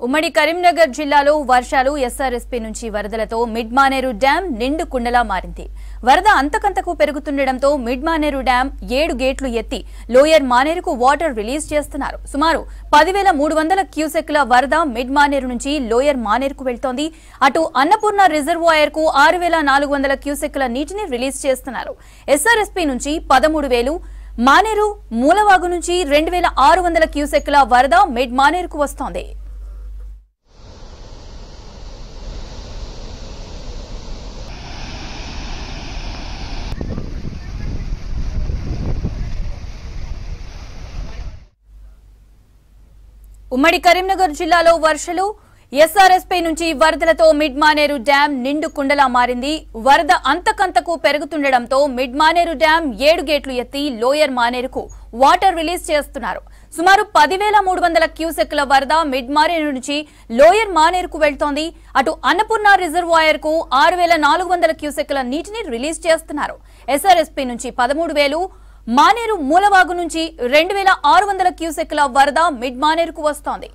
ఉమ్మడి కరీంనగర్ జిల్లాలో వర్షాలు ఎస్ఆర్ఎస్పీ నుంచి వరదలతో మిడ్మానేరు డ్యాం నిండు కుండలా మారింది. వరద అంతకంతకు పెరుగుతుండటంతో మిడ్మానేరు డ్యాం 7 గేట్లు ఎత్తి లోయర్ మానేరుకు వాటర్ రిలీజ్ చేస్తున్నారు. సుమారు 10,300 క్యూసెక్ల వరద మిడ్మానేరు నుంచి లోయర్ మానేరుకు వెళ్తోంది. అటు అన్నపూర్ణ రిజర్వాయర్ కు 6,400 క్యూసెక్ల నీటిని రిలీజ్ చేస్తున్నారు. ఎస్ఆర్ఎస్పీ నుంచి 13,000, మానేరు మూలవాగు నుంచి 2,600 క్యూసెక్ల వరద మిడ్మానేరుకు వస్తోంది. ఉమ్మడి కరీంనగర్ జిల్లాలో వర్షాలు ఎస్ఆర్ఎస్పీ నుంచి వరదలతో మిడ్మానేరు డ్యాం నిండు కుండలా మారింది. వరద అంతకంతకు పెరుగుతుండటంతో మిడ్మానేరు డ్యాం 7 గేట్లు ఎత్తి లోయర్ మానేరుకు వాటర్ రిలీజ్ చేస్తున్నారు. సుమారు 10,300 క్యూసెక్ల వరద మిడ్మానేరు నుంచి లోయర్ మానేరుకు వెళ్తోంది. అటు అన్నపూర్ణ రిజర్వాయర్ కు 6,400 క్యూసెక్ల నీటిని రిలీజ్ చేస్తున్నారు. ఎస్ఆర్ఎస్పీ నుంచి 13,000, మానేరు మూలవాగు నుంచి 2,600 క్యూసెక్ల వరద మిడ్మానేరుకు వస్తోంది.